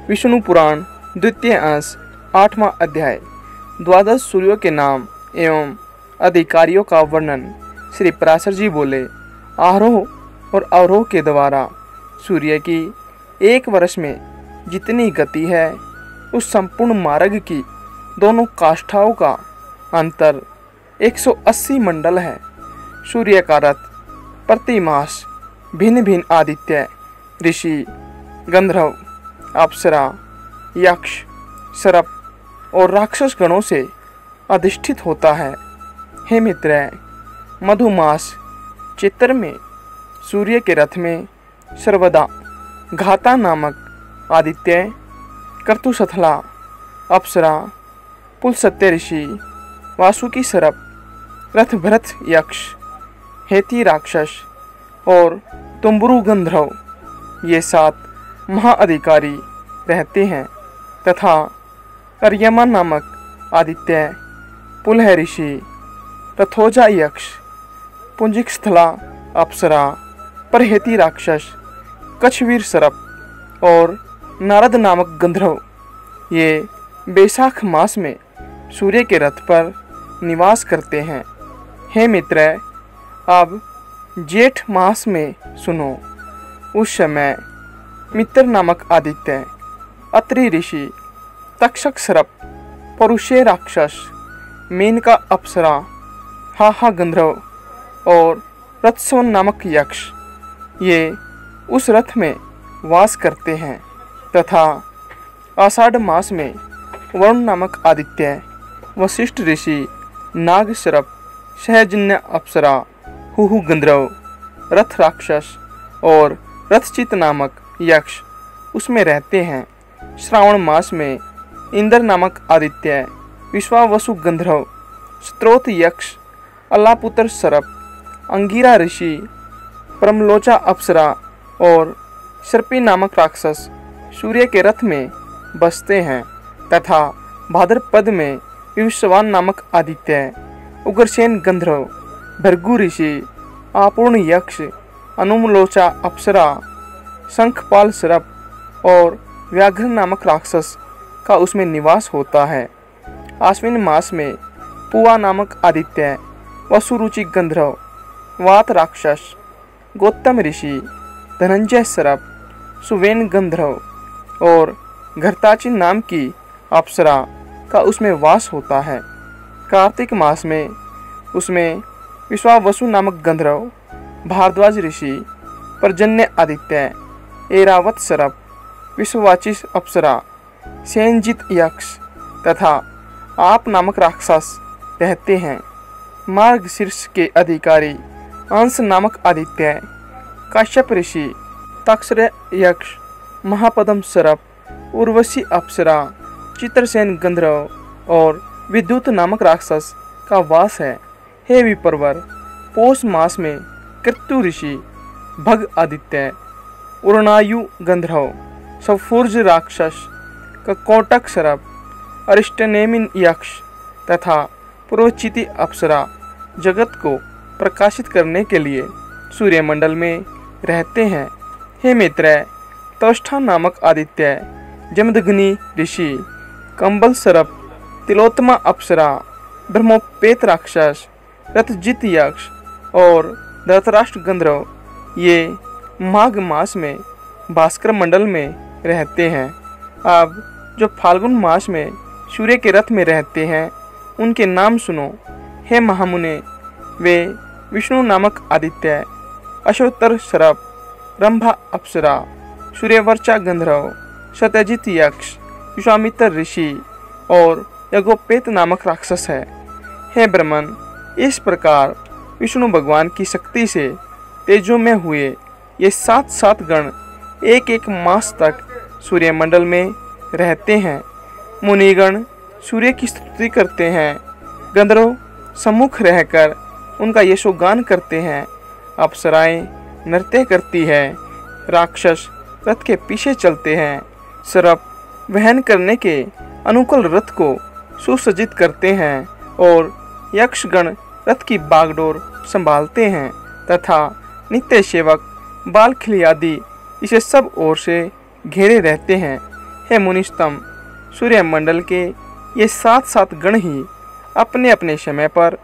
विष्णु पुराण द्वितीय अंश 8वां अध्याय। द्वादश सूर्यों के नाम एवं अधिकारियों का वर्णन। श्री पराशर जी बोले, आरोह और अवरोह के द्वारा सूर्य की एक वर्ष में जितनी गति है, उस संपूर्ण मार्ग की दोनों काष्ठाओं का अंतर 180 मंडल है। सूर्य का रथ प्रति मास भिन्न भिन्न आदित्य, ऋषि, गंधर्व, अप्सरा, यक्ष, सर्प और राक्षस गणों से अधिष्ठित होता है। हे मित्र, मधुमास चित्र में सूर्य के रथ में सर्वदा घाता नामक आदित्य, कर्तुसथला, अप्सरा, पुलसत्य ऋषि, वासुकी सर्प, रथभृत यक्ष, हेती राक्षस और तुम्बुरु गंधर्व, ये 7 महाअधिकारी रहते हैं तथा अर्यमा नामक आदित्य, पुलह ऋषि, रथोजा यक्ष, पुंजिकस्थला अप्सरा, परहेती राक्षस, कछवीर सर्प और नारद नामक गंधर्व, ये बैसाख मास में सूर्य के रथ पर निवास करते हैं। हे मित्र, अब जेठ मास में सुनो। उस समय मित्र नामक आदित्य, अत्रि ऋषि, तक्षक सर्प, परुषे राक्षस, मेनका अप्सरा, हाहा गंधर्व और रथस्वन नामक यक्ष, ये उस रथ में वास करते हैं तथा आषाढ़ मास में वरुण नामक आदित्य, वशिष्ठ ऋषि, नाग सर्प, सहजन्य अप्सरा, हुहु गंधर्व, रथ राक्षस और रथचित नामक यक्ष उसमें रहते हैं। श्रावण मास में इंद्र नामक आदित्य, विश्वावसु गंधर्व, स्त्रोत यक्ष, अल्लापुत्र सर्प, अंगिरा ऋषि, परमलोचा अप्सरा और सर्पी नामक राक्षस सूर्य के रथ में बसते हैं तथा भाद्रपद में विश्वान नामक आदित्य, उग्रसेन गंधर्व, भृगु ऋषि, आपूर्ण यक्ष, अनुमलोचा अप्सरा, शंखपाल सर्प और व्याघ्र नामक राक्षस का उसमें निवास होता है। आश्विन मास में पुआ नामक आदित्य, वसुरुचि गंधर्व, वात राक्षस, गौतम ऋषि, धनंजय सर्प, सुवेन गंधर्व और घरताची नाम की अप्सरा का उसमें वास होता है। कार्तिक मास में उसमें विश्वावसु नामक गंधर्व, भारद्वाज ऋषि, पर्जन्य आदित्य, ऐरावत सर्प, विश्ववाचिस अप्सरा, सेनजित यक्ष तथा आप नामक राक्षस रहते हैं। मार्गशीर्ष के अधिकारी अंश नामक आदित्य, काश्यप ऋषि, तक्षर यक्ष, महापद्म सर्प, उर्वशी अप्सरा, चित्रसेन गंधर्व और विद्युत नामक राक्षस का वास है। हे विप्रवर, पौष मास में कृत्यु ऋषि, भग आदित्य, उर्णायु गंधर्व, सफूर्ज राक्षस, ककोटक सर्प, अरिष्टनेमिन यक्ष तथा पुरोचिति अप्सरा जगत को प्रकाशित करने के लिए सूर्यमंडल में रहते हैं। हे मित्र, तौष्ठा नामक आदित्य, जमदग्नि ऋषि, कंबल सर्प, तिलोत्तमा अप्सरा, ब्रह्मोपेत राक्षस, रथजित यक्ष और धृतराष्ट्र गंधर्व, ये माघ मास में भास्कर मंडल में रहते हैं। अब जो फाल्गुन मास में सूर्य के रथ में रहते हैं, उनके नाम सुनो। हे महामुने, वे विष्णु नामक आदित्य, अश्वतर सर्प, रंभा अप्सरा, सूर्यवर्चा गंधर्व, सत्यजित यक्ष, विश्वामित्र ऋषि और यज्ञोपेत नामक राक्षस है। हे ब्रह्मन, इस प्रकार विष्णु भगवान की शक्ति से तेजोमय हुए ये 7 गण एक एक मास तक सूर्यमंडल में रहते हैं। मुनिगण सूर्य की स्तुति करते हैं, गंधर्व सम्मुख रहकर उनका यशोगान करते हैं, अप्सराएं नृत्य करती है, राक्षस रथ के पीछे चलते हैं, सर्प वहन करने के अनुकूल रथ को सुसज्जित करते हैं और यक्षगण रथ की बागडोर संभालते हैं तथा नित्य सेवक बाल खिलियादि इसे सब ओर से घेरे रहते हैं। हे मुनिस्तम, सूर्यमंडल के ये 7 गण ही अपने अपने समय पर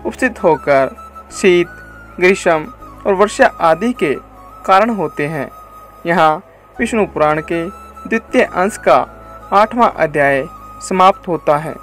उपस्थित होकर शीत, ग्रीष्म और वर्षा आदि के कारण होते हैं। यहाँ विष्णु पुराण के द्वितीय अंश का 8वां अध्याय समाप्त होता है।